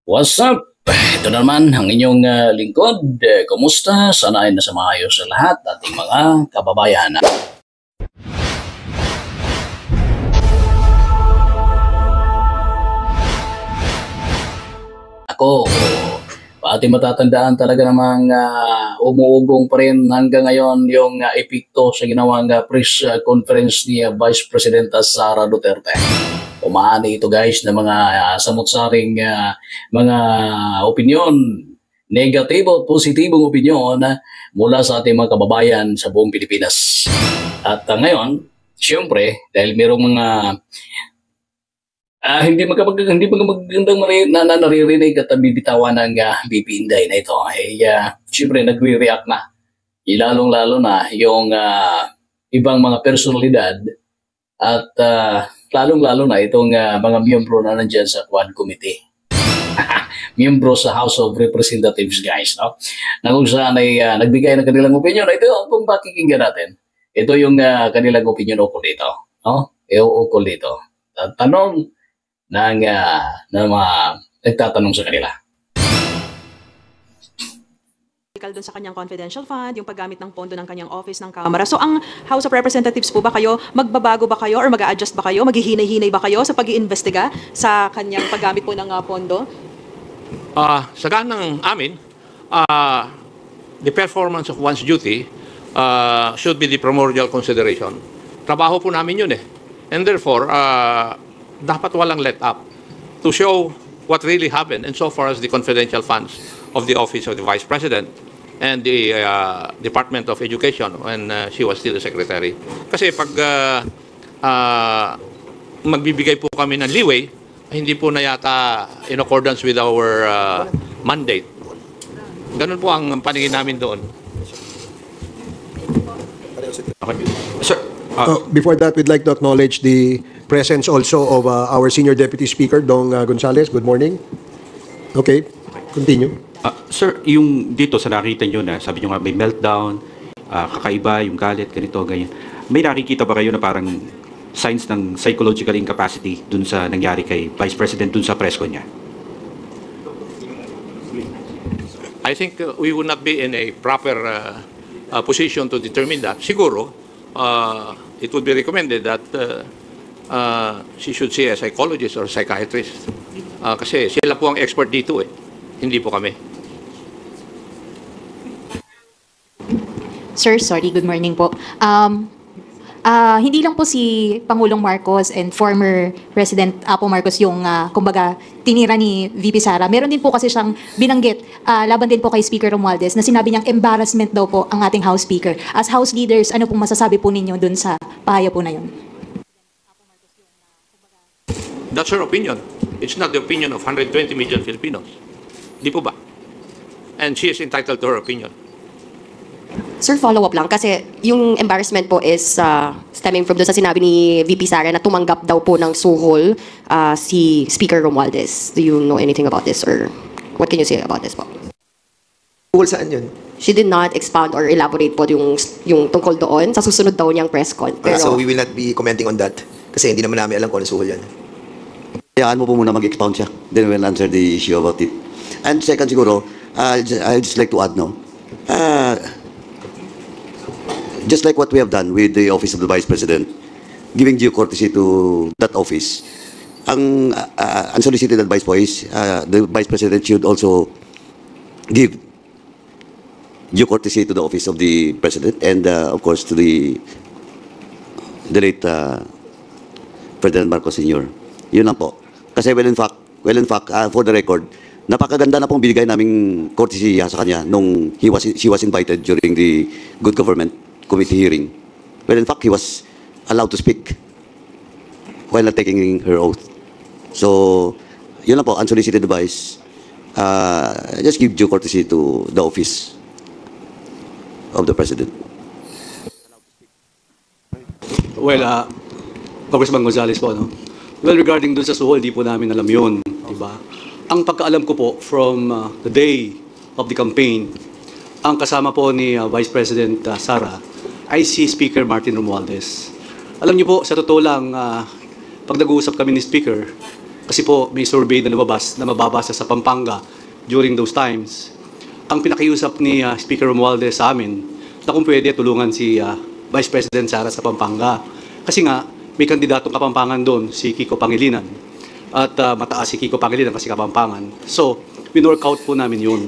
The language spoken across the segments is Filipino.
What's up? Ito naman ang inyong lingkod. Kumusta? Sana ay nasa maayos sa lahat ating mga kababayan. Ako, pati matatandaan talaga namang umuugong pa rin hanggang ngayon yung epekto sa ginawang press conference ni Vice President Sara Duterte. Umaani ito guys ng mga samot-saring mga opinyon, negatibo, positibong opinyon mula sa ating mga kababayan sa buong Pilipinas. At ngayon, siyempre, dahil mayroong mga hindi magandang naririnig at bibitawan ng BP Inday na ito, siyempre nagre-react na. Lalong-lalo na yung ibang mga personalidad at lalong-lalo na itong mga miyembro na nandyan sa Quad Committee. Miyembro sa House of Representatives, guys. No? Na kung saan ay nagbigay ng kanilang opinion. Ito kung pakikinggan natin. Ito yung kanilang opinion ukol dito. No? Ukol dito. Tanong ng mga nagtatanong sa kanila. Doon sa kanyang confidential fund, yung paggamit ng pondo ng kanyang office ng Kamara. So ang House of Representatives po ba kayo, magbabago ba kayo or mag-a-adjust ba kayo, maghihinay-hinay ba kayo sa pag-iimbestiga sa kanyang paggamit po ng pondo? Sa ganang amin, the performance of one's duty should be the primordial consideration. Trabaho po namin yun eh. And therefore, dapat walang let up to show what really happened and so far as the confidential funds of the Office of the Vice President and the Department of Education when she was still the Secretary. Kasi pag magbibigay po kami ng leeway, hindi po na yata in accordance with our mandate. Ganun po ang paningin namin doon. Okay. Sir, before that, we'd like to acknowledge the presence also of our Senior Deputy Speaker, Dong Gonzales. Good morning. Okay, continue. Sir, yung dito sa nakita nyo na, sabi nyo nga may meltdown, kakaiba, yung galit, ganito, ganyan. May nakikita ba kayo na parang signs ng psychological incapacity dun sa nangyari kay Vice President dun sa presko niya? I think we would not be in a proper position to determine that. Siguro, it would be recommended that she should see a psychologist or psychiatrist. Kasi sila po ang expert dito eh. Hindi po kami. Sir, sorry, good morning po. Hindi lang po si Pangulong Marcos and former President Apo Marcos yung, kumbaga, tinira ni VP Sara. Meron din po kasi siyang binanggit, laban din po kay Speaker Romualdez, na sinabi niyang embarrassment daw po ang ating House Speaker. As House leaders, ano pong masasabi po ninyo dun sa pahaya po na yun? That's her opinion. It's not the opinion of 120 million Filipinos. Di po ba? And she is entitled to her opinion. Sir, follow-up lang kasi yung embarrassment po is stemming from doon sa sinabi ni VP Sara na tumanggap daw po ng suhol si Speaker Romualdez. Do you know anything about this or what can you say about this po? Suhol saan yun? She did not expound or elaborate po yung tungkol doon sa susunod daw niyang press con. Pero, so we will not be commenting on that kasi hindi naman namin alam kung ano suhol yan. Hayaan mo po muna mag-expound siya. Then we'll answer the issue about it. And second siguro, I'd just like to add no. Just like what we have done with the Office of the Vice President, giving due courtesy to that office, ang unsolicited advice po is the Vice President should also give due courtesy to the Office of the President and of course to the late President Marcos Sr. Yun lang po. Kasi well in fact, for the record, napakaganda na pong binigay naming courtesy sa kanya nung she was invited during the Good Government Committee hearing. Well, in fact, he was allowed to speak while not taking her oath. So, yun lang po, unsolicited advice. Just give due courtesy to the office of the President. Well, Congressman Gonzales po, no? Well, regarding dun sa suhol, di po namin alam yun, diba? Ang pagkaalam ko po, from the day of the campaign, ang kasama po ni Vice President Sara ay si Speaker Martin Romualdez. Alam niyo po, sa totoo lang, pag nag-uusap kami ni Speaker, Kasi po may survey na lumabas na mababasa sa Pampanga during those times. Ang pinakiusap ni Speaker Romualdez sa amin na kung pwede tulungan si Vice President Sara sa Pampanga. Kasi nga, may kandidatong Kapampangan doon, si Kiko Pangilinan. At mataas si Kiko Pangilinan kasi Kapampangan. So, winwork out po namin yun.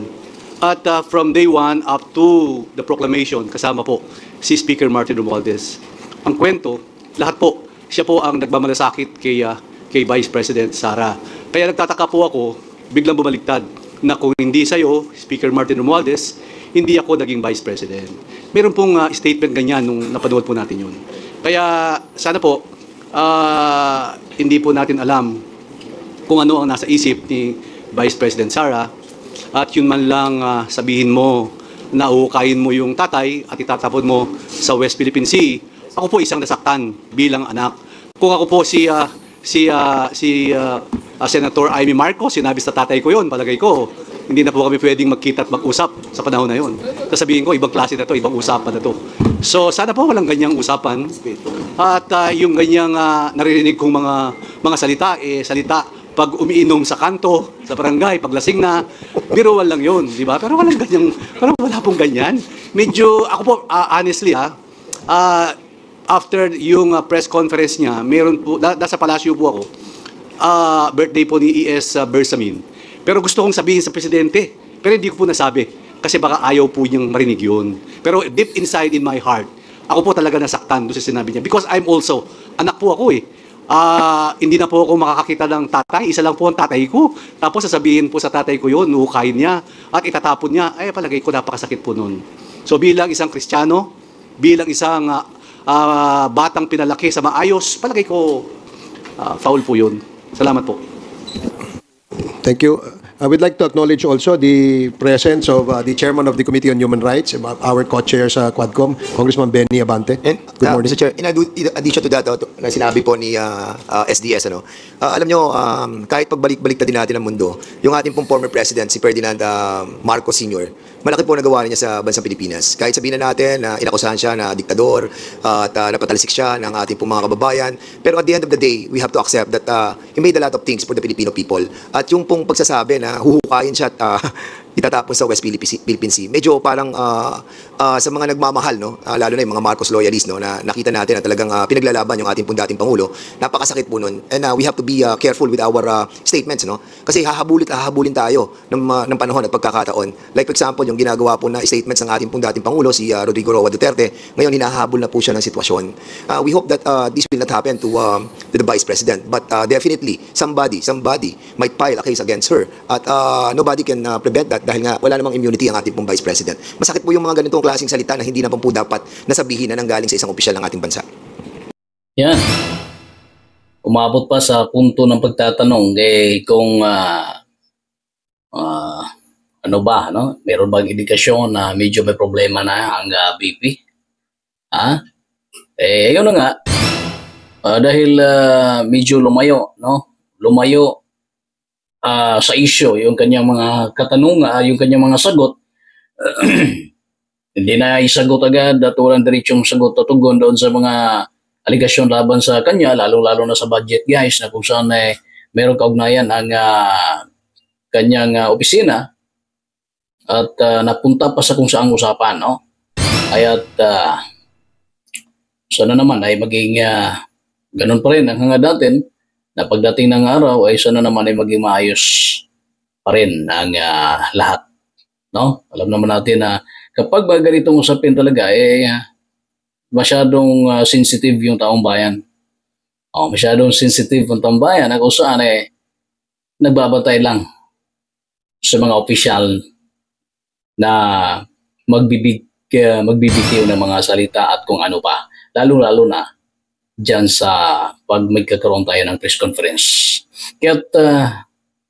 At from day one up to the proclamation, kasama po si Speaker Martin Romualdez. Ang kwento, lahat po, siya po ang nagmamalasakit kay Vice President Sara. Kaya nagtataka po ako, biglang bumaliktad, na kung hindi sa'yo, Speaker Martin Romualdez, hindi ako naging Vice President. Meron pong statement ganyan nung napanood po natin yun. Kaya sana po, hindi po natin alam kung ano ang nasa isip ni Vice President Sara at yun man lang sabihin mo na uhukayin mo yung tatay at itatapon mo sa West Philippine Sea. Ako po isang nasaktan bilang anak. Kung ako po si Senator Amy Marcos, sinabi sa tatay ko yun, palagay ko, hindi na po kami pwedeng magkita at mag-usap sa panahon na yun. Sasabihin ko, ibang klase na to, ibang usapan na to. So, sana po walang ganyang usapan. At yung ganyang naririnig kong mga salita, salita pag umiinom sa kanto, sa barangay, paglasing na, biruan lang yun, di ba? Pero wala pong ganyan. Medyo, ako po, honestly, after yung press conference niya, meron po, nasa palasyo po ako, birthday po ni E.S. Bersamin. Pero gusto kong sabihin sa presidente, pero hindi ko po nasabi, kasi baka ayaw po niyang marinig yun. Pero deep inside in my heart, ako po talaga nasaktan doon sa sinabi niya. Because I'm also, anak po ako hindi na po ako makakakita ng tatay, isa lang po ang tatay ko. Tapos sasabihin po sa tatay ko yun, nuhukayin niya, at itatapon niya, ay palagay ko napakasakit po nun. So bilang isang Kristiyano, bilang isang batang pinalaki sa maayos, palagay ko foul po yun. Salamat po. Thank you. I would like to acknowledge also the presence of the Chairman of the Committee on Human Rights, our co-chair sa Quadcom, Congressman Benny Abante. And, Good morning. Mr. Chair, in addition to that, na sinabi po ni SDS, alam nyo, kahit pagbalik-balik na din natin ang mundo, yung ating pong former president, si Ferdinand Marcos Sr., malaki po nagawa niya sa bansang Pilipinas. Kahit sabihin na natin na inakusahan siya na diktador at napatalisik siya ng ating pong mga kababayan, pero at the end of the day, we have to accept that he made a lot of things for the Filipino people. At yung pong pagsasabi na huhukayin siya at itatapos sa West Philippine Sea. Medyo parang sa mga nagmamahal, lalo na yung mga Marcos loyalists, na nakita natin na talagang pinaglalaban yung ating pong dating Pangulo. Napakasakit po nun. And we have to be careful with our statements. Kasi hahabulin tayo ng panahon at pagkakataon. Like for example, yung ginagawa po na statements ng ating pong dating Pangulo, si Rodrigo Roa Duterte, ngayon hinahabol na po siya ng sitwasyon. We hope that this will not happen to the Vice President. But definitely, somebody might file a case against her. At nobody can prevent that dahil nga wala namang immunity ang ating pong Vice President. Masakit po yung mga ganitong klaseng salita na hindi na po dapat nasabihin na nanggaling sa isang opisyal ng ating bansa. Yan. Umabot pa sa punto ng pagtatanong kung ano ba, meron bang indikasyon na medyo may problema na ang BP? Ayun na nga. Dahil medyo lumayo, lumayo sa issue, yung kanyang mga katanungan, yung kanyang mga sagot, hindi na isagot agad at walang diretsong sagot at tugon doon sa mga aligasyon laban sa kanya, lalo-lalo na sa budget guys, na kung saan meron kaugnayan ang kanyang opisina at napunta pa sa kung saang usapan. Kaya't sana naman ay maging ganun pa rin ang hangad natin, na pagdating ng araw ay sana naman ay maging maayos pa rin ang lahat. Alam naman natin na kapag ganitong usapin talaga, masyadong sensitive yung taong bayan. Masyadong sensitive yung taong bayan na kung saan nagbabantay lang sa mga opisyal na magbibitiw ng mga salita at kung ano pa. Lalo-lalo na dyan sa pag magkakaroon tayo ng press conference. Kaya't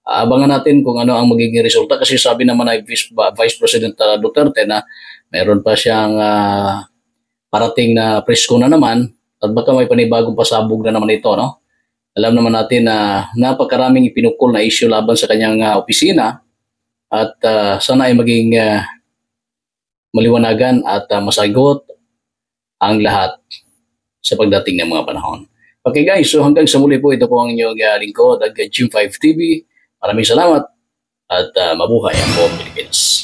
abangan natin kung ano ang magiging resulta kasi sabi naman ay Vice President Duterte na meron pa siyang parating na presko na naman at baka may panibagong pasabog na naman ito. Alam naman natin na napakaraming ipinukol na issue laban sa kanyang opisina at sana ay maging maliwanagan at masagot ang lahat sa pagdating ng mga panahon. Okay guys, so hanggang sa muli po, ito po ang inyong lingkod, Jim 5 TV. Maraming salamat at mabuhay ang buong Pilipinas.